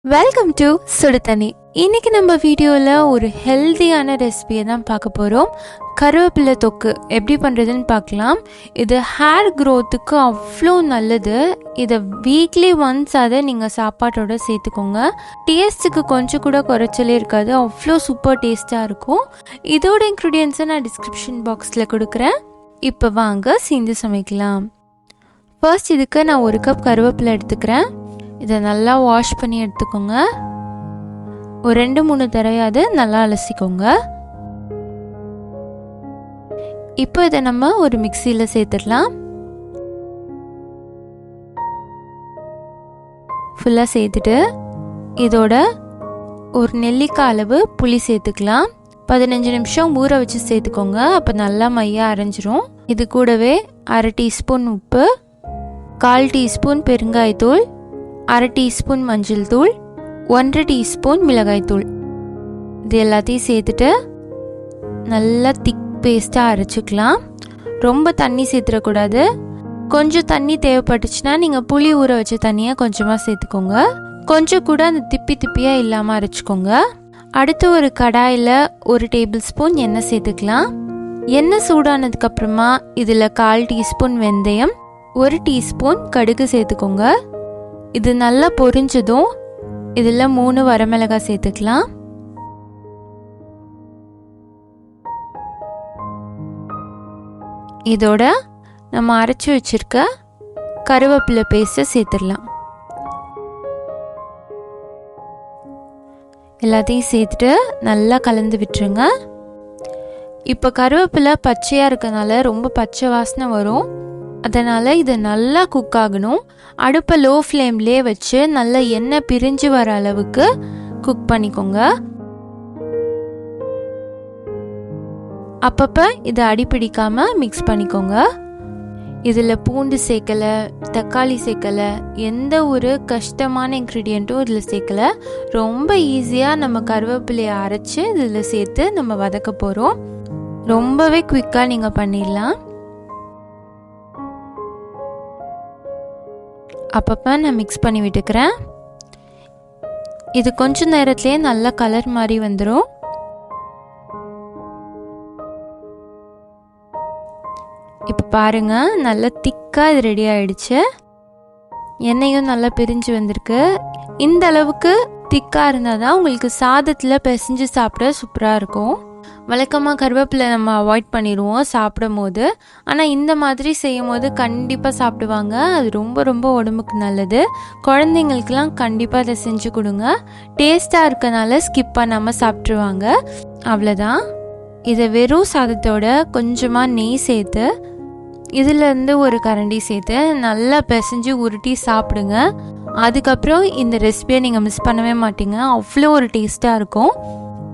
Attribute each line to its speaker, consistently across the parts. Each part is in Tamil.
Speaker 1: வெல்கம் டு சுடுதண்ணி. இன்னைக்கு நம்ம வீடியோவில் ஒரு ஹெல்த்தியான ரெசிபியை தான் பார்க்க போகிறோம். கருவேப்பிலை தொக்கு எப்படி பண்ணுறதுன்னு பார்க்கலாம். இது ஹேர் க்ரோத்துக்கு அவ்வளோ நல்லது. இதை வீக்லி ஒன்ஸ் அதை நீங்கள் சாப்பாட்டோட சேர்த்துக்கோங்க. டேஸ்ட்டுக்கு கொஞ்சம் கூட குறைச்சலே இருக்காது, அவ்வளோ சூப்பர் டேஸ்ட்டாக இருக்கும். இதோட இன்க்ரீடியன்ஸை நான் டிஸ்கிரிப்ஷன் பாக்ஸில் கொடுக்குறேன். இப்போ வாங்க சேர்ந்து சமைக்கலாம். ஃபர்ஸ்ட் இதுக்கு நான் 1 கப் கருவேப்பிலை எடுத்துக்கிறேன். இதை நல்லா வாஷ் பண்ணி எடுத்துக்கோங்க. ஒரு 2-3 தடவையாவது நல்லா அலசிக்கோங்க. இப்போ இதை நம்ம ஒரு மிக்சியில் சேர்த்துடலாம். ஃபுல்லாக சேர்த்துட்டு இதோட ஒரு நெல்லிக்காய் அளவு புளி சேர்த்துக்கலாம். 15 நிமிஷம் ஊற வச்சு சேர்த்துக்கோங்க, அப்போ நல்லா மையாக அரைஞ்சிரும். இது கூடவே 1/2 டீஸ்பூன் உப்பு, 1/4 டீஸ்பூன் பெருங்காயத்தூள், 1/2 டீஸ்பூன் மஞ்சள் தூள், 1/2 டீஸ்பூன் மிளகாய்த்தூள், இது எல்லாத்தையும் சேர்த்துட்டு நல்லா திக் பேஸ்ட்டாக அரைச்சிக்கலாம். ரொம்ப தண்ணி சேர்த்துடக்கூடாது. கொஞ்சம் தண்ணி தேவைப்பட்டுச்சுன்னா நீங்கள் புளி ஊற வச்ச தண்ணியை கொஞ்சமாக சேர்த்துக்கோங்க. கொஞ்சம் கூட அந்த திப்பியாக இல்லாமல் அரைச்சிக்கோங்க. அடுத்து ஒரு கடாயில் 1 டேபிள் ஸ்பூன் எண்ணெய் சேர்த்துக்கலாம். எண்ணெய் சூடானதுக்கப்புறமா இதில் 1/4 டீஸ்பூன் வெந்தயம், 1 டீஸ்பூன் கடுகு சேர்த்துக்கோங்க. இது நல்லா பொரிஞ்சதும் இதில் 3 வரமிளகாய் சேர்த்துக்கலாம். இதோட நம்ம அரைச்சி வச்சிருக்க கருவேப்பிலை பேஸ்ட்டை சேர்த்துடலாம். எல்லாத்தையும் சேர்த்துட்டு நல்லா கலந்து விட்டுருங்க. இப்போ கருவேப்பிலை பச்சையாக இருக்கனால ரொம்ப பச்சை வாசனை வரும். அதனால் இது நல்லா குக் ஆகணும். அடுப்பை லோ ஃப்ளேம்லேயே வச்சு நல்லா எண்ணெய் பிரிஞ்சு வர அளவுக்கு குக் பண்ணிக்கோங்க. அப்பப்போ இதை அடிப்பிடிக்காமல் மிக்ஸ் பண்ணிக்கோங்க. இதில் பூண்டு சேர்க்கலை, தக்காளி சேர்க்கலை, எந்த ஒரு கஷ்டமான இன்க்ரீடியண்ட்டும் இதில் சேர்க்கலை. ரொம்ப ஈஸியாக நம்ம கருவேப்பிலையை அரைச்சி இதில் சேர்த்து நம்ம வதக்க போகிறோம். ரொம்பவே குயிக்காக நீங்கள் பண்ணிடலாம். அப்பப்போ நான் மிக்ஸ் பண்ணி விட்டுக்கிறேன். இது கொஞ்சம் நேரத்துலேயே நல்ல கலர் மாதிரி வந்துடும். இப்போ பாருங்கள், நல்லா திக்காக இது ரெடி ஆகிடுச்சு. எண்ணெயும் நல்லா பிரிஞ்சு வந்திருக்கு. இந்த அளவுக்கு திக்காக இருந்தால் தான் உங்களுக்கு சாதத்தில் பிசைஞ்சு சாப்பிட சூப்பராக இருக்கும். வழக்கமாக கருவேப்பிலை நம்ம அவாய்ட் பண்ணிடுவோம் சாப்பிடும் போது. ஆனால் இந்த மாதிரி செய்யும் போது கண்டிப்பாக சாப்பிடுவாங்க. அது ரொம்ப ரொம்ப உடம்புக்கு நல்லது. குழந்தைங்களுக்கெல்லாம் கண்டிப்பாக அதை செஞ்சு கொடுங்க. டேஸ்ட்டாக இருக்கனால ஸ்கிப் பண்ணாமல் சாப்பிட்ருவாங்க. அவ்வளோதான். இதை வெறும் சாதத்தோட கொஞ்சமாக நெய் சேர்த்து இதிலேருந்து ஒரு கரண்டி சேர்த்து நல்லா பிசைஞ்சு உருட்டி சாப்பிடுங்க. அதுக்கப்புறம் இந்த ரெசிபியை நீங்கள் மிஸ் பண்ணவே மாட்டீங்க. அவ்வளோ ஒரு டேஸ்ட்டாக இருக்கும்.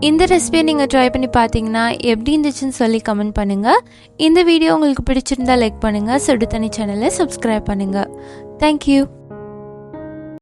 Speaker 1: இந்த ரெசிபியை நீங்கள் ட்ரை பண்ணி பார்த்தீங்கன்னா எப்படி இருந்துச்சுன்னு சொல்லி கமெண்ட் பண்ணுங்கள். இந்த வீடியோ உங்களுக்கு பிடிச்சிருந்தா லைக் பண்ணுங்கள். சுடுதண்ணி சேனலை சப்ஸ்கிரைப் பண்ணுங்கள். தேங்க்யூ.